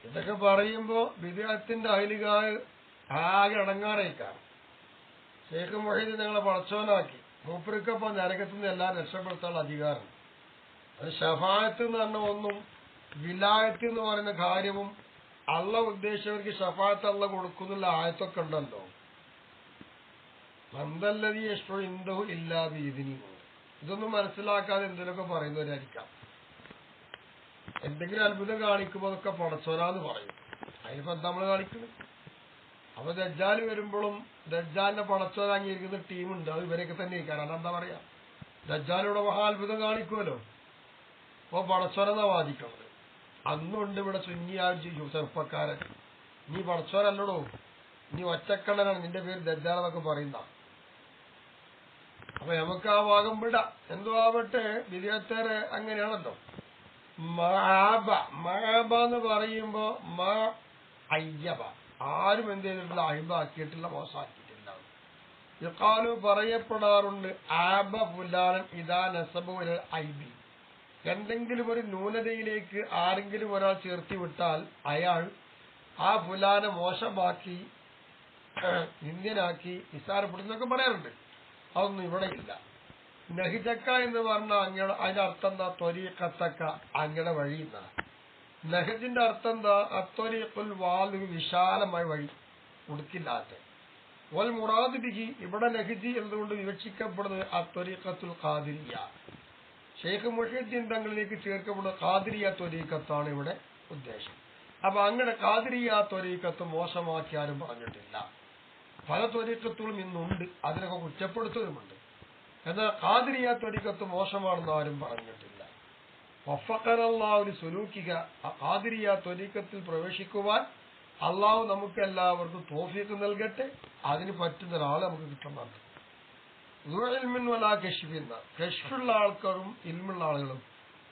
ഇതൊക്കെ പറയുമ്പോ വിദേഹത്തിന്റെ അയലുകാർ ആകെ അടങ്ങാറേക്കാണ്. ഷേഖ് മൊഹീദ് ഞങ്ങളെ പടച്ചോനാക്കി, മൂപ്പർക്കപ്പം നരകത്തുനിന്ന് എല്ലാം രക്ഷപ്പെടുത്താനുള്ള അധികാരം. അത് ഷഫായത്ത് എന്ന് പറഞ്ഞ ഒന്നും വിലായത്ത് എന്ന് പറയുന്ന കാര്യവും അള്ള ഉദ്ദേശിച്ചവർക്ക് ഷഫായത്ത് അള്ള കൊടുക്കുന്നുള്ള ആയത്തൊക്കെ ഉണ്ടല്ലോ. മന്ദല്ലതി യശ്ഫഉ ഇൻദഹു ഇല്ലാ ബിഇദ്നി. ഇതൊന്നും മനസ്സിലാക്കാതെ എന്തെങ്കിലുമൊക്കെ പറയുന്നവരായിരിക്കാം. എന്തെങ്കിലും അത്ഭുതം കാണിക്കുമ്പോൾ അതൊക്കെ പടച്ചോനാന്ന് പറയും. അതിനിപ്പോ എന്താ നമ്മൾ കാണിക്കുന്നത്? അപ്പൊ ദജ്ജാല് വരുമ്പോഴും ദജ്ജാലിന്റെ പടച്ചോൻ അംഗീകരിക്കുന്ന ടീമുണ്ട്, അത് ഇവരൊക്കെ തന്നെ കാരണം എന്താ പറയാ, ദജ്ജാലിവിടെ മഹാത്ഭുതം കാണിക്കുമല്ലോ, അപ്പൊ പടച്ചോനെന്നാ വാദിക്കുന്നത്. അന്നുണ്ട് ഇവിടെ സുന്നിയാർ ചെയ്യും ചെറുപ്പക്കാരൻ, നീ പടച്ചോനല്ലടോ, നീ ഒറ്റക്കള്ളനാണ്, നിന്റെ പേര് ദജ്ജാലെന്നൊക്കെ പറയുന്ന. അപ്പൊ നമുക്ക് ആ ഭാഗം വിടാം. എന്തോ ആവട്ടെ, വിദേഹത്തേറെ അങ്ങനെയാണല്ലോ. മഅബ എന്ന് പറയുമ്പോ അയ്യബ, ആരും എന്ത് ചെയ്തിട്ടില്ല, അഹിബാക്കിയിട്ടില്ല, മോശമാക്കിയിട്ടില്ല. യുഖാലു പറയപ്പെടാറുണ്ട്, ആബ ഫുലാനൻ ഇദാ നസബു ഇലൽ ഐബി. എന്തെങ്കിലും ഒരു ന്യൂനതയിലേക്ക് ആരെങ്കിലും ഒരാൾ ചേർത്തി വിട്ടാൽ അയാൾ ആ ഫുലാനെ മോശമാക്കി, നിന്ദ്യനാക്കി, നിസ്സാരപ്പെടുന്നൊക്കെ പറയാറുണ്ട്. അതൊന്നും ഇവിടെ ഇല്ല. നഹിജക്ക എന്ന് പറഞ്ഞാൽ അങ്ങയുടെ അതിന്റെ അർത്ഥം എന്താ? ത്വരീഖത്തക്ക, അങ്ങയുടെ വഴി എന്നാണ്. നഹജിന്റെ അർത്ഥം എന്താ? അത്വരീഖുൽ വാൽ, വിശാലമായ വഴി, ഉടുക്കില്ലാത്ത. വൽ മുറാദ് ബിഹി, ഇവിടെ നഹജി എന്തുകൊണ്ട് വിവക്ഷിക്കപ്പെടുന്നത് അത്വരീഖത്തുൽ ഖാദിരിയ, ഷെയ്ഖ് മുഹ്യിദ്ദീൻ തങ്ങളിലേക്ക് ചേർക്കപ്പെടുന്ന ഖാദിരിയ ത്വരീഖത്താണ് ഇവിടെ ഉദ്ദേശം. അപ്പൊ അങ്ങനെ ഖാദിരിയ ത്വരീഖത്ത് മോശമാക്കിയാലും പറഞ്ഞിട്ടില്ല. പല ത്വരീഖത്തുകളും ഇന്നുണ്ട്, അതിനൊക്കെ കുറ്റപ്പെടുത്തലുമുണ്ട്. എന്നാൽ ഖാദിരിയ ത്വരീഖത്ത് മോശമാണെന്ന് ആരും പറഞ്ഞിട്ടില്ല. വഫഖനല്ലാഹു സുലൂക്കിക, ഖാദിരിയ ത്വരീഖത്തിൽ പ്രവേശിക്കുവാൻ അള്ളാഹു നമുക്ക് എല്ലാവർക്കും തൗഫീഖ് നൽകട്ടെ. അതിന് പറ്റുന്ന ഒരാളെ നമുക്ക് കിട്ടുന്നുണ്ട്. കശ്ഫുള്ള ആൾക്കാരും ഇൽമുള്ള ആളുകളും,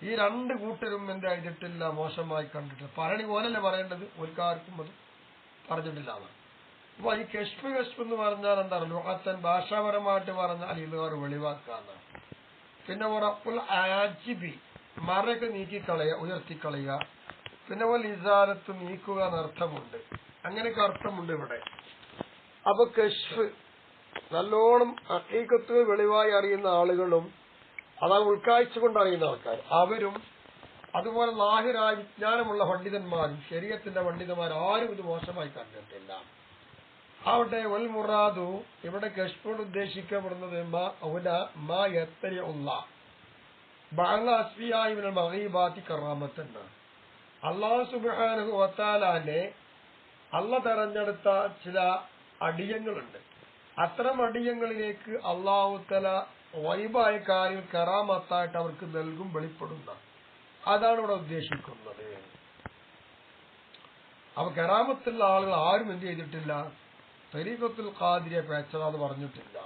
ഈ രണ്ട് കൂട്ടരും എന്താ ചെയ്തിട്ടില്ല, മോശമായി കണ്ടിട്ടില്ല. പറയണി പോലല്ലേ പറയേണ്ടത്, ഒരുക്കാർക്കും അത് പറഞ്ഞിട്ടില്ല. അപ്പൊ ഈ കശ്ഫ് എന്ന് പറഞ്ഞാൽ എന്താണ്? ലുഗത്തൻ, ഭാഷാപരമായിട്ട് പറഞ്ഞാൽ ഇതുകാർ വെളിവാക്കാന്നാണ്. പിന്നെ ഉറപ്പുൽ ആജിബി, മറയൊക്കെ നീക്കിക്കളയുക, ഉയർത്തിക്കളയുക. പിന്നെ പോലെ ഇസാരത്ത്, നീക്കുക എന്നർത്ഥമുണ്ട്. അങ്ങനെയൊക്കെ അർത്ഥമുണ്ട് ഇവിടെ. അപ്പൊ കശ്ഫ് നല്ലോണം ഹഖീഖത്തുകൾ വെളിവായി അറിയുന്ന ആളുകളും അതാണ് ഉൾക്കാഴ്ച കൊണ്ട് അറിയുന്ന ആൾക്കാർ, അവരും അതുപോലെ ലാഹിറായ വിജ്ഞാനമുള്ള പണ്ഡിതന്മാരും ശരീഅത്തിന്റെ പണ്ഡിതന്മാരും ആരും ഇത് മോശമായി കണ്ടിട്ടില്ല. ആവട്ടെ വൽ മുറാദു, ഇവിടെ കശ്ഫോട് ഉദ്ദേശിക്കപ്പെടുന്നത് അല്ലാഹു സുബ്ഹാനഹു വ തആലാനെ അല്ല തെരഞ്ഞെടുത്ത ചില അടിയങ്ങളുണ്ട്. അത്തരം അടിയങ്ങളിലേക്ക് അല്ലാഹു തആല ഗൈബായ കാര്യം കറാമത്തായിട്ട് അവർക്ക് നൽകും, വെളിപ്പെടുന്ന, അതാണ് ഇവിടെ ഉദ്ദേശിക്കുന്നത്. അപ്പൊ കറാമത്തുള്ള ആളുകൾ ആരും എന്ത് ചെയ്തിട്ടില്ല, തരീഖത്തുൽ ഖാദിരിയ പേച്ചതാന്ന് പറഞ്ഞിട്ടില്ല.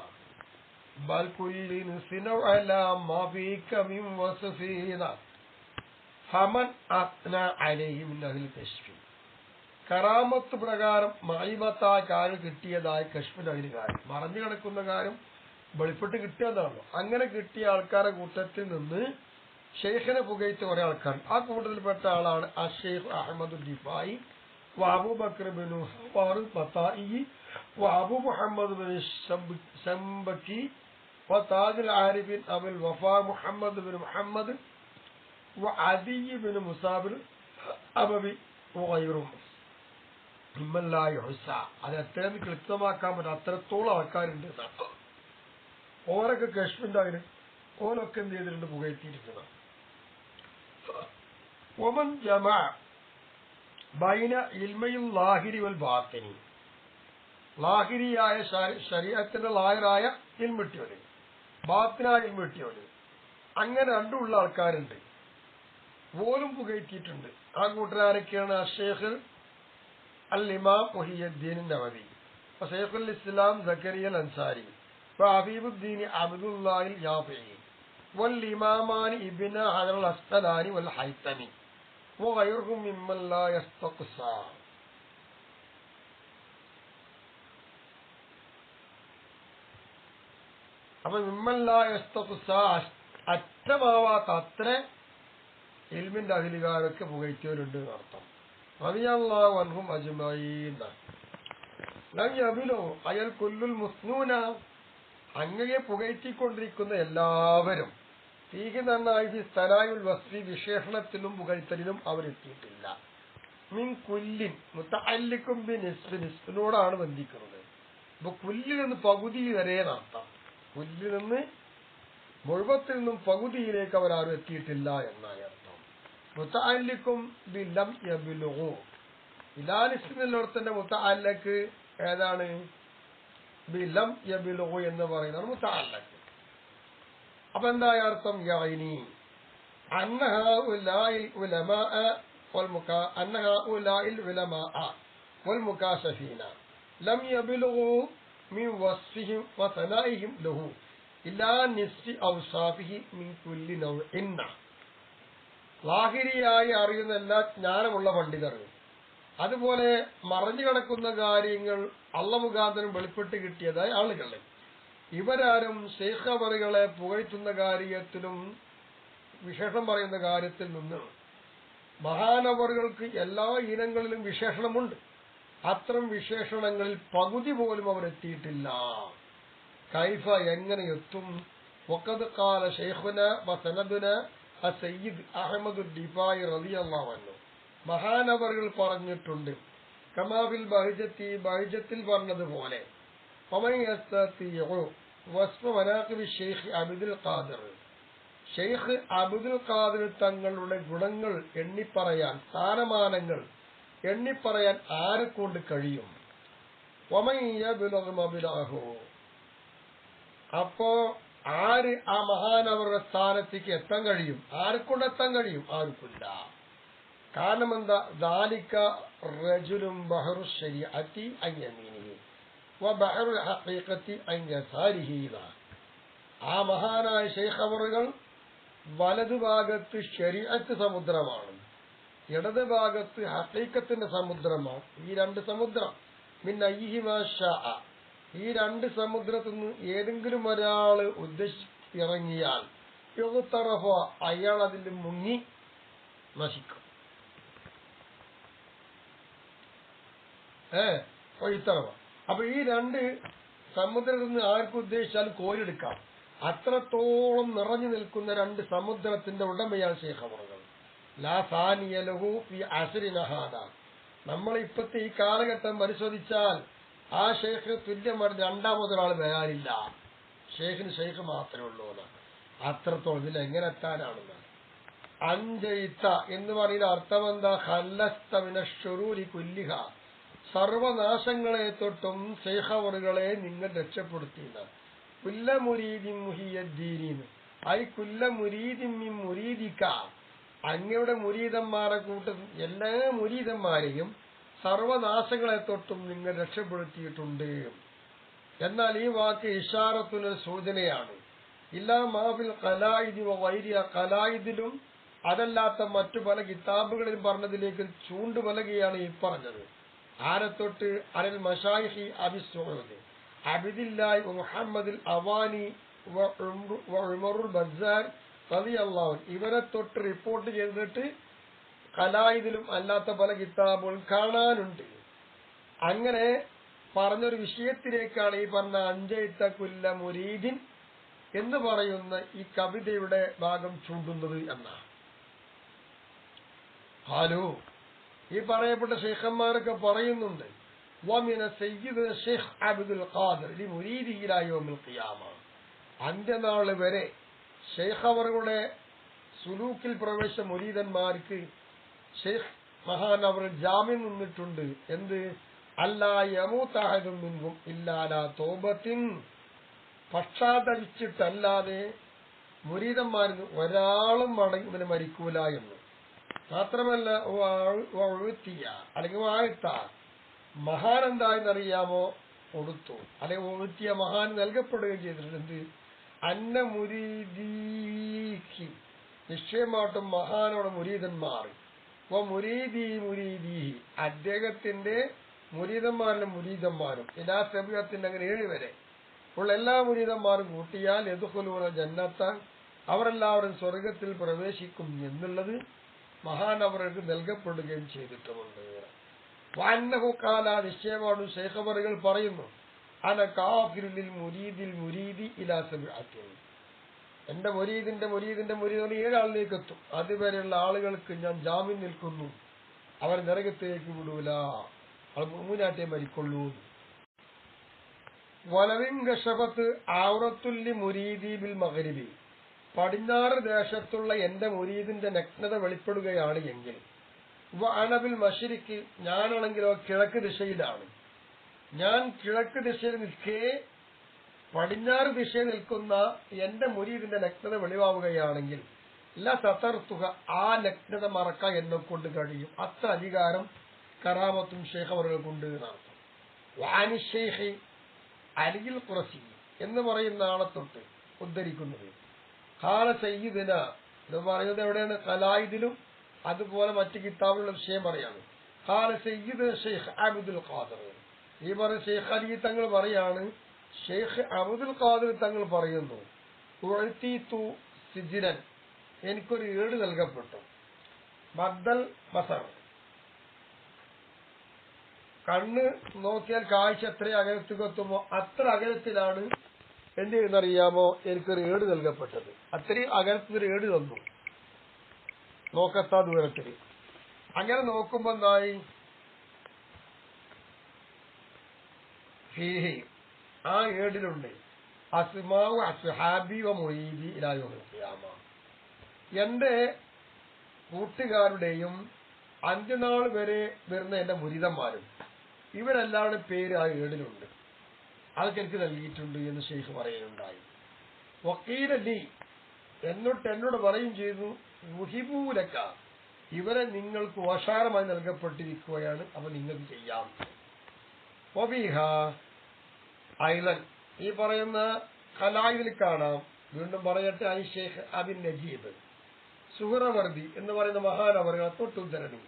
ബൽ കുല്ലിൻ സിനു അലാ മാ ഫീക മിൻ വസ്ഫീന ഫമൻ അത്ന അലൈഹി മിൻ അഹ്ലിൽ കശ്ഫ്. കറാമത്ത് പ്രകാരം മൈമത്തായ കാര്യം കിട്ടിയതായ കശ്ഫിന്റെ അതിന് കാര്യം, മറഞ്ഞു കിടക്കുന്ന കാര്യം വെളിപ്പെട്ട് കിട്ടിയതാണല്ലോ. അങ്ങനെ കിട്ടിയ ആൾക്കാരെ കൂട്ടത്തിൽ നിന്ന് ഷെയ്ഖിനെ പുകഴ്ത്തിയ കുറെ ആൾക്കാർ. ആ കൂട്ടത്തിൽപ്പെട്ട ആളാണ് അഷെയ്ഖ് അഹമ്മദ് ദിഫായി, അബൂബക്കർ ബിൻ ഹവാർ ബത്തായി, അബൂ മുഹമ്മദ് ബിൻ ശംബക്കി, താജുൽ ആരിഫിൻ അബുൽ വഫാ മുഹമ്മദ് ബിൻ മുഹമ്മദ്, അദി ബിൻ മുസാബിർ അബവി വഗൈറുഹും മിമ്മൻ ലാ യുഹ്സ. അത് എത്രയെന്ന് കൃത്യമാക്കാൻ പറ്റും, അത്രത്തോളം ആൾക്കാരുണ്ട്. ഓരൊക്കെ കശ്ഫിന്റെ അതിന് ഓരൊക്കെ എന്ത് ചെയ്തിട്ടുണ്ട്, പുകഴ്ത്തിയിരിക്കുന്നത്. ഒമൻ ജമാ ബൈന ഇൽമയിൽ ലാഹിരി വൽ ബാത്തിനി, ലാഹിരിയായ ശരീഅത്തിന്റെ ലാഹിറായ ഇൽമിട്ടിയോല്, ബാത്തിനായ ഇൽമിട്ടിയോല്, അങ്ങനെ രണ്ടുമുള്ള ആൾക്കാരുണ്ട്. പോലും പുകഴ്ത്തിയിട്ടുണ്ട്. ആ കൂട്ടരാരൊക്കെയാണ്? അഷേഖ് അൽ ഇമാം മുഹിയുദ്ദീൻ നവവി, ഷെയ്ഖുൽ ഇസ്ലാം സക്കരിയ അൽ അൻസാരി, ഹബീബുദ്ദീൻ അബ്ദുല്ലാഹിൽ യാഫിഈ, വൽ ഇമാമാനി ഇബ്ന ഹജർ അൽ അസ്ഖലാനി വൽ ഹൈതമി വഗൈറുഹും മിമ്മൻ ലാ യസ്തഖ്സ. അപ്പൊ മിമ്മൻ ലാ യസ്തഖ്സ, അറ്റമാവാത്ത അത്ര ഇൽമിന്റെ അഖിലുകാരൊക്കെ പുകഴ്ത്തിയവരുണ്ട് എന്നർത്ഥം. റളിയല്ലാഹു അൻഹും അജ്മഈൻ. ലം യബിലു അയൽ കുല്ലുൽ മുസ്നൂന, അങ്ങയെ പുകഴ്ത്തിക്കൊണ്ടിരിക്കുന്ന എല്ലാവരും ഫീഹി നന്നായി സനായുൽ വസ്ഫി, വിശേഷണത്തിലും പുകഴ്ത്തലിലും അവരെത്തിയിട്ടില്ല. മിൻ കുല്ലിൻ മുതഅല്ലിഖും ബിനിസ്ബി, നിസ്ബിനോടാണ് ബന്ധിക്കുന്നത്. അപ്പൊ കുല്ലിൽ നിന്ന് പകുതി വരെ നടത്താം. കുല്ലിൽ നിന്ന് മുഴുവത്തിൽ നിന്നും പകുതിയിലേക്ക് അവരാരും എത്തിയിട്ടില്ല എന്നാണ് അർത്ഥം. മുതഅല്ലിഖും ബിലം യബ്ലുഗു, ഇലാ നിസ്ബിനുള്ളടത്തിന്റെ മുതഅല്ലഖ് ഏതാണ്? ബിലം യബ്ലുഗു എന്ന് പറയുന്നതാണ് മുതഅല്ലഖ്. അപ്പൊ എന്തായ അർത്ഥം? യഅനി അന്ന ഹഉലാഇൽ ഉലമാഅ അന്ന ഹഉലാഇൽ ഉലമാഅ വൽ മുകാശഫീന ലം യബ്ലുഗു മിൻ വസ്ഫിഹിം വസനാഇഹിം ലഹു ഇലാ നിസ്ഫി ഔസാഫിഹി മിൻ കുല്ലി നൗഇൻ. ലാഹിരിയായി അറിയുന്ന എല്ലാ ജ്ഞാനമുള്ള പണ്ഡിതർ, അതുപോലെ മറഞ്ഞു കിടക്കുന്ന കാര്യങ്ങൾ അള്ള മുഖാന്തരം വെളിപ്പെട്ട് കിട്ടിയതായ ആളുകളെ, ഇവരാരും ശൈഖ് അവറുകളെ പുകഴ്ത്തുന്ന കാര്യത്തിലും വിശേഷം പറയുന്ന കാര്യത്തിൽ നിന്ന് മഹാനവറുകൾക്ക് എല്ലാ ഇനങ്ങളിലും വിശേഷണമുണ്ട്. അത്തരം വിശേഷണങ്ങളിൽ പകുതി പോലും അവരെത്തിയിട്ടില്ല. കൈഫ, എങ്ങനെ എത്തും? വഖദ് ഖാല ശൈഖുന വസനദുന അസയ്യിദ് അഹ്മദുൽ ദിഫായി റളിയല്ലാഹു അൻഹു, മഹാനവറുകൾ പറഞ്ഞിട്ടുണ്ട്. കമാഫിൽ ബഹജത്തി, ബഹജത്തിൽ പറഞ്ഞതുപോലെ, വമൻ യസ്തതിഉ വസ്ഫ മനാഖിബി Sheikh Abdul Khadir, Sheikh Abdul Khadir തങ്ങളുടെ ഗുണങ്ങൾ എണ്ണിപ്പറയാൻ, സ്ഥാനമാനങ്ങൾ എണ്ണിപ്പറയാൻ ആരെക്കൊണ്ട് കഴിയും? വമൻ യബ്ലുഗു മബ്ലഗഹു, അപ്പോ ആര് ആ മഹാനവരുടെ സ്ഥാനത്തേക്ക് എത്താൻ കഴിയും? ആരെക്കൊണ്ട് എത്താൻ കഴിയും? ആർക്കില്ല. കാരണം എന്താ? ദാലിക റജുലുൻ ബഹറു ശരീഅത്തി അൻ യമീനിഹി വബഹറു ഹഖീഖത്തി അൻ യസാരിഹി. ആ മഹാനായ ശൈഖ് അവറുകൾ വലതുഭാഗത്ത് ശരീഅത്ത് സമുദ്രമാണ്, ഇടതുഭാഗത്ത് ഹഖീഖത്തിന്റെ സമുദ്രമാണ്. ഈ രണ്ട് സമുദ്രം മിൻ അയ്യിഹിമാ ശാഅ, ഈ രണ്ട് സമുദ്രത്തിൽ നിന്ന് ഏതെങ്കിലും ഒരാള് ഉദ്ദേശിച്ചിറങ്ങിയാൽ യുഗ്തറഫ, അയാൾ അതിൽ മുങ്ങി നശിക്കും. ഒഴുത്തറവ. അപ്പൊ ഈ രണ്ട് സമുദ്രത്തിൽ നിന്ന് ആർക്ക് ഉദ്ദേശിച്ചാലും കോരിയെടുക്കാം. അത്രത്തോളം നിറഞ്ഞു നിൽക്കുന്ന രണ്ട് സമുദ്രത്തിന്റെ ഉടമയാണ് ശൈഖ് അവറുകൾ. ലാ സാനിയ ലഹു ഫി അസ്രിന ഹാദാ, നമ്മൾ ഇപ്പത്തെ ഈ കാലഘട്ടം പരിശോധിച്ചാൽ ആ ഷെയ്ഖ് തുല്യമായിട്ട് രണ്ടാമതൊരാൾ വരാനില്ല. ഷെയ്ഖിന് ഷെയ്ഖ് മാത്രമേ ഉള്ളൂ. അത്രത്തോളം ഇതിൽ എങ്ങനെ എത്താനാണെന്ന്. അഞ്ചയിത്ത എന്ന് പറയുന്ന അർത്ഥം എന്താ? ഖല്ലസ്ത മിനശ്ശുറൂരി കുല്ലിഹ, സർവനാശങ്ങളെ തൊട്ടും ശൈഖ് അവറുകളെ നിങ്ങൾ രക്ഷപ്പെടുത്തിയെന്ന്. കുല്ല മുരീദിൻ മുഹിയദ്ദീനിന്ന്, ഐ കുല്ല മുരീദിൻ മിൻ മുരീദിക, അങ്ങയുടെ മുരീദന്മാരെ കൂട്ടും എല്ലാ മുരീദന്മാരെയും സർവനാശങ്ങളെ തൊട്ടും നിങ്ങൾ രക്ഷപ്പെടുത്തിയിട്ടുണ്ട്. എന്നാൽ ഈ വാക്ക് ഇഷാറത്തുൽ സൂചനയാണ്. ഇല്ലാ മാഫിൽ ഖലായിദി വഗൈരിഹ, ഖലായിദിലും അതല്ലാത്ത മറ്റു പല കിതാബുകളിലും പറഞ്ഞതിലേക്ക് ചൂണ്ടുപലകയാണ് ഈ പറഞ്ഞത്. ആരെ തൊട്ട്? അലൽ മശായിഖി അബി സുഊദ് അബ്ദില്ലാഹി മുഹമ്മദുൽ അവാനി ഉമറുൽ ബസ്സാർ റളിയല്ലാഹു അൻഹു, ഇവരെ തൊട്ട് റിപ്പോർട്ട് ചെയ്തിട്ട് ഖലായിദിലും അല്ലാത്ത പല കിതാബുകൾ കാണാനുണ്ട്. അങ്ങനെ പറഞ്ഞൊരു വിഷയത്തിലേക്കാണ് ഈ പറഞ്ഞ അഞ്ചൈത്ത കുല്ല മുരീദിൻ എന്ന് പറയുന്ന ഈ കവിതയുടെ ഭാഗം ചൂണ്ടുന്നത് എന്നാണ്. ഹാലു, ഈ പറയപ്പെട്ട ശൈഖന്മാരൊക്കെ പറയുന്നുണ്ട്, വമിന സയ്യിദ് ശൈഖ് അബ്ദുൽ ഖാദിർ ലി മുരീദിഹി ഇലാ യൗമിൽ ഖിയാമ, അന്ത്യനാൾ വരെ ശൈഖ് അവരുടെ സുലൂക്കിൽ പ്രവേശിച്ച മുരീദന്മാർക്ക് ശൈഖ് മഹാൻ അവർ ജാമ്യം നിന്നിട്ടുണ്ട്. എന്ത്? അല്ലാ യമൂത അഹദും മിൻഹും ഇല്ലാ അലാ തൗബത്തിൻ, പക്ഷാതപിച്ചിട്ടല്ലാതെ മുരീദന്മാരിൽ ഒരാളും ഇവന് മരിക്കൂല എന്ന്. മാത്രമല്ല അല്ലെങ്കിൽ വാഴ്ത്ത മഹാൻ എന്തായെന്നറിയാമോ? കൊടുത്തു, അല്ലെങ്കിൽ ഒഴുത്തിയ മഹാൻ നൽകപ്പെടുകയും ചെയ്തിട്ടുണ്ട്. അന്ന മുരീദീഹി, നിശ്ചയമായിട്ടും മഹാനോട് മുരീദന്മാർ, മുരീദീ അദ്ദേഹത്തിന്റെ മുരീദന്മാരിലും മുരീദന്മാരും ഇലാ സബിയത്തിന്റെ അങ്ങനെ 7 വരെ ഉള്ള എല്ലാ മുരീദന്മാരും കൂട്ടിയാൽ യദ്ഖുലൂന ജന്നത്ത, അവരെല്ലാവരും സ്വർഗത്തിൽ പ്രവേശിക്കും എന്നുള്ളത് മഹാനവറുകൾക്ക് നൽകപ്പെടുകയും ചെയ്തിട്ടുമുണ്ട്. വഅന്നഹു ഖാല, നിശ്ചയമാണ് ശൈഖ് അവറുകൾ പറയുന്നു, അന കാഫിറുൽ മുരീദി ഇലാ സബഅത്തിൻ, എന്റെ മുരീദിന്റെ 7 ആളിലേക്ക് എത്തും. അതുവരെയുള്ള ആളുകൾക്ക് ഞാൻ ജാമ്യം നിൽക്കുന്നു, അവർ നരകത്തേക്ക് വിടൂല, അവർ മുഅ്മിനാറ്റേ മരിക്കൊള്ളൂ. വലവിൻ കശഫത്ത് ഔറത്തുൽ മുരീദി ബിൽ മഗ്രിബി, പടിഞ്ഞാറ് ദേശത്തുള്ള എന്റെ മുരീദിന്റെ നഗ്നത വെളിപ്പെടുകയാണ് എങ്കിൽ, വഅനബിൽ മശ്രിഖി, ഞാനാണെങ്കിലോ കിഴക്ക് ദിശയിലാണ്, ഞാൻ കിഴക്ക് ദിശയിൽ നിൽക്കേ പടിഞ്ഞാറ് ദിശയിൽ നിൽക്കുന്ന എന്റെ മുരീദിന്റെ നഗ്നത വെളിവാവുകയാണെങ്കിൽ ലസതർതുക, ആ നഗ്നത മറക്കാൻ എന്നെ കൊണ്ട് കഴിയും. അത്ര അധികാരം കറാമത്തും ശൈഖ് അവറുകൾക്കുണ്ട് എന്നർത്ഥം. വാനി ശൈഖ് അലിൽ ഖുറസി എന്ന് പറയുന്ന ആളെ തൊട്ട് ഉദ്ധരിക്കുന്നത് ഖാല സയ്യിദുന എന്ന് പറയുന്നത് എവിടെയാണ്? ഖലായിദിലും അതുപോലെ മറ്റു കിതാബിലുള്ള വിഷയം പറയാണ്. ഖാല സയ്യിദ് ശൈഖ് അബ്ദുൽ ഖാദിർ, ഈ പറയുന്ന ശൈഖ് അലി തങ്ങൾ പറയാണ്, ശൈഖ് അബ്ദുൽ ഖാദിർ തങ്ങൾ പറയുന്നു, ഉഅ്തീതു സിജ്നൻ, എനിക്കൊരു ഏട് നൽകപ്പെട്ടു. ബദ്ദൽ ബസർ, കണ്ണ് നോക്കിയാൽ കാഴ്ച എത്ര അകലത്തേക്ക് എത്തുമോ അത്ര അകലത്തിലാണ് എന്ത് ചെയ്യുന്നറിയാമോ എനിക്കൊരു ഏട് നൽകപ്പെട്ടത്. അത്രയും അകലത്തിനൊരു ഏട് തന്നു, നോക്കത്താ ദൂരത്തിൽ. അങ്ങനെ നോക്കുമ്പോ എന്തായി? ഫീഹി, ആ ഏടിലുണ്ട് അസ്മാഉ അസ്ഹാബി വ മുരീദി ഇലാ യൗമിൽ ഖിയാമ, എന്റെ കൂട്ടുകാരുടെയും അന്ത്യനാൾ വരെ വരുന്ന എന്റെ മുരീദന്മാരും ഇവരെല്ലാം പേര് ആ ഏടിലുണ്ട്, അതൊക്കെ എനിക്ക് നൽകിയിട്ടുണ്ട് എന്ന് ശൈഖ് പറയുന്നുണ്ടായി. വക്കീല ലി, എന്നിട്ട് എന്നോട് പറയും ചെയ്തു, യുഹിബൂലക, ഇവരെ നിങ്ങൾക്ക് ഓഷാരമായി നൽകപ്പെട്ടിരിക്കുകയാണ്, അപ്പൊ നിങ്ങൾക്ക് ചെയ്യാം. വബീഹ ഐലൻ, ഈ പറയുന്ന ഖലായിദിൽ കാണാം, വീണ്ടും പറയട്ടെ, ഐ ശൈഖ് അബിൻ നജീബ് സുഹറവർദി എന്ന് പറയുന്ന മഹാനവറുകളെ തൊട്ടുദ്ധരണി.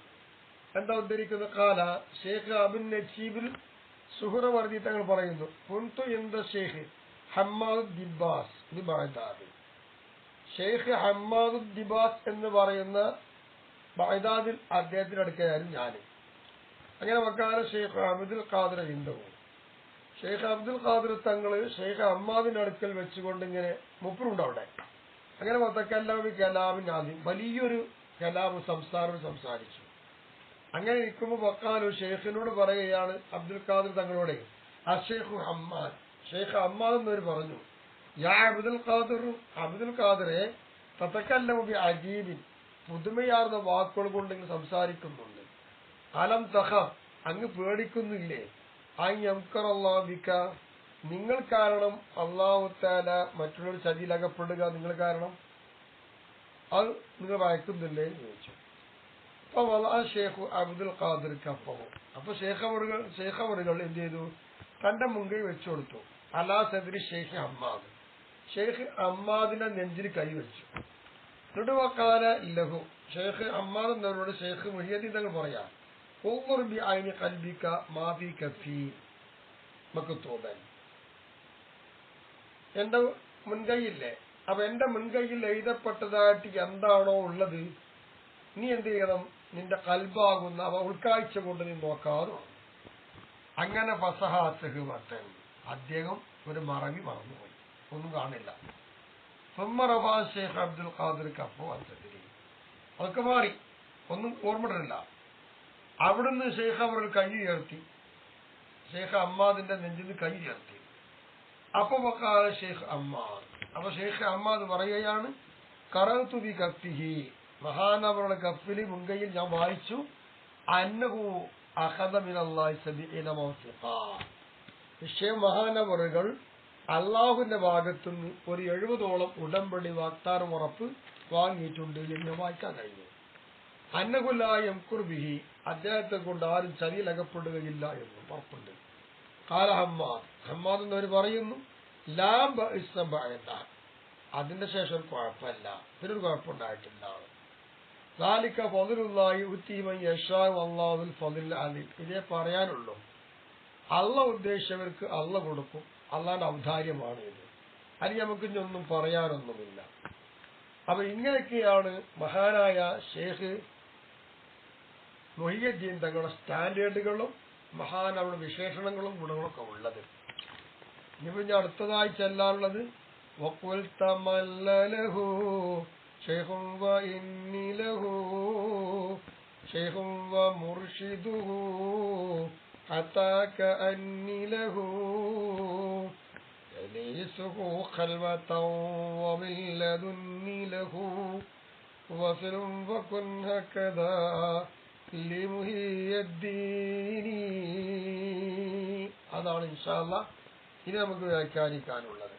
എന്താ ഉദ്ധരിക്കുന്നത്? ഖാല, ശൈഖ് അബിൻ നജീബിൽ സുഹറവർദി തങ്ങൾ പറയുന്നു, കുന്തു ഇൻദ ശൈഖ് ഹമ്മാദ് ദിബാസ് ബി ബഗ്ദാദ്, ശൈഖ് ഹമ്മാദ് ദിബാസ് എന്ന് പറയുന്ന ബഗ്ദാദിൽ അദ്ദേഹത്തിന്റെ അടുക്കലായിരുന്നു ഞാൻ. അങ്ങനെ വക്കാല ശൈഖ് അബ്ദുൽ ഖാദിർ ഇൻദഹു, ശൈഖ് അബ്ദുൽ ഖാദിർ തങ്ങള് ശൈഖ് ഹമ്മാദിന്റെ അടുക്കൽ വെച്ചുകൊണ്ട് ഇങ്ങനെ മുപ്പറുണ്ട് അവിടെ. അങ്ങനെ വതക്കല്ലമി കലാമിൻ ആദ്യം, വലിയൊരു കലാം സംസാരം സംസാരിച്ചു. അങ്ങനെ ഇരിക്കുമ്പോൾ വക്കാലു, ഷെയ്ഖിനോട് പറയുകയാണ് അബ്ദുൽ ഖാദിർ തങ്ങളോട്, അഷേഖു ഹമ്മാദ്, ഷെയ്ഖ് ഹമ്മാദ് എന്നവർ പറഞ്ഞു, യാ അബ്ദുൽ ഖാദിർ, അബ്ദുൽ ഖാദിറെ തതക്കല്ലമു ബി അജീബിൻ, പുതുമയാർന്ന വാക്കുകൾ കൊണ്ട് ഇങ്ങനെ സംസാരിക്കുന്നുണ്ട്. അലം തഖഫ്, അങ്ങ് പേടിക്കുന്നില്ലേ? അയ്യംകറല്ലാഹു ബിക, നിങ്ങൾ കാരണം അല്ലാഹു തആല മറ്റുള്ളവർ ചതിയിലകപ്പെടുക നിങ്ങൾ കാരണം, അത് നിങ്ങൾ ഭയക്കുന്നില്ലേ എന്ന് ചോദിച്ചു. അപ്പൊ ഷേഖ് അബ്ദുൽ ഖാദിർ കപ്പവും, അപ്പൊ ഷേഖ് അവറുകൾ എന്ത് ചെയ്തു? തന്റെ മുൻകൈ വെച്ചു കൊടുത്തു. അലാ സദ്രി ഷെയ്ഖ് അമ്മാദ്, ഷെയ്ഖ് അമ്മാദിന്റെ നെഞ്ചിൽ കൈവച്ചു. നെടുവക്കാല ലഹു, ഷെയ്ഖ് അമ്മാദ് എന്നവരോട് ഷെയ്ഖ് മുഹിയദ്ദീൻ തങ്ങൾ പറയാം, ഉൻദുർ ബി ഐനി ഖൽബിക മാ ഫീ കഫീ മക്തൂബൻ, എന്റെ മുൻകൈയില്ലേ, അപ്പൊ എന്റെ മുൻകൈയിൽ എഴുതപ്പെട്ടതായിട്ട് എന്താണോ ഉള്ളത് നീ എന്ത് ചെയ്യണം? നിന്റെ കൽബാകുന്ന ഉൾക്കാഴ്ച കൊണ്ട് നീ നോക്കാതെ. അങ്ങനെ ഫസഹാസഹുവത്തൻ, അദ്ദേഹം ഒരു മറവി മറന്നുപോയി, ഒന്നും കാണില്ല. ഷെയ്ഖ് അബ്ദുൽ ഖാദിർ കപ്പോ അസരി, അതൊക്കെ മാറി, ഒന്നും ഓർമ്മയില്ല. അവിടുന്ന് ഷെയ്ഖ് അവർ കൈ ഉയർത്തി, ഷെയ്ഖ് അമ്മാദിന്റെ നെഞ്ചിൽ കൈ ഉയർത്തി. അപ്പൊ വക്കാല ഷെയ്ഖ് അമ്മാദ്, അപ്പൊ ഷെയ്ഖ് അമ്മാദ് പറയുകയാണ്, ഖറഅതു ബി കഫിഹി, മഹാനവറുടെ കഫിലി മുൻകൈയിൽ ഞാൻ വായിച്ചു, അന്നഹു അഖദ മിനല്ലാഹി സബീന മൗസിഖാ, നിശ്ചയം മഹാനവറുകൾ അള്ളാഹുവിന്റെ ഭാഗത്തുനിന്ന് ഒരു 70ഓളം ഉടമ്പടി വാഗ്ദാനം ഉറപ്പ് വാങ്ങിയിട്ടുണ്ട് എന്ന് വായിക്കാൻ കഴിഞ്ഞു. അന്നഹു ലാ യംകുർ ബിഹി, അദ്ദേഹത്തെ കൊണ്ട് ആരും ചതിയിലകപ്പെടുകയില്ല എന്നും ഉറപ്പുണ്ട്. ഖാല ഹമ്മാദ്, ഹമ്മാദ് എന്നവർ പറയുന്നു, ലാ ബഅസ ബഅദ, അതിന്റെ ശേഷം കുഴപ്പമില്ല, ഇതിനൊരു കുഴപ്പമുണ്ടായിട്ടില്ല. ذلك فضل الله يؤتي من يشاء والله ذو الفضل العظيم, ഇതേ പറയാനുള്ളൂ. അള്ളാഹ് ഉദ്ദേശിച്ചവർക്ക് അള്ളാഹ് കൊടുക്കും, അള്ളാന്റെ ഔദാര്യമാണ് ഇത്, അതിന് നമുക്ക് ഒന്നും പറയാനൊന്നുമില്ല. അപ്പൊ ഇങ്ങനെയൊക്കെയാണ് മഹാനായ ഷെയ്ഖ് മുഹിയുദ്ദീൻ തങ്ങളുടെ സ്റ്റാൻഡേർഡുകളും മഹാനവരുടെ വിശേഷണങ്ങളും ഗുണങ്ങളൊക്കെ ഉള്ളത്. ഇനിയിപ്പോ ഞാൻ അടുത്തതായി ചെല്ലാനുള്ളത് وقلت مل له شيخ وإني له شيخ ومرشده حتى كأني له يليسه خلوة ومن لدني له وصل وكن هكذا لمحي الدين. അതാണ് ഇൻഷാ അല്ലാഹ് ഇനി നമുക്ക് വ്യാഖ്യാനിക്കാനുള്ളത്.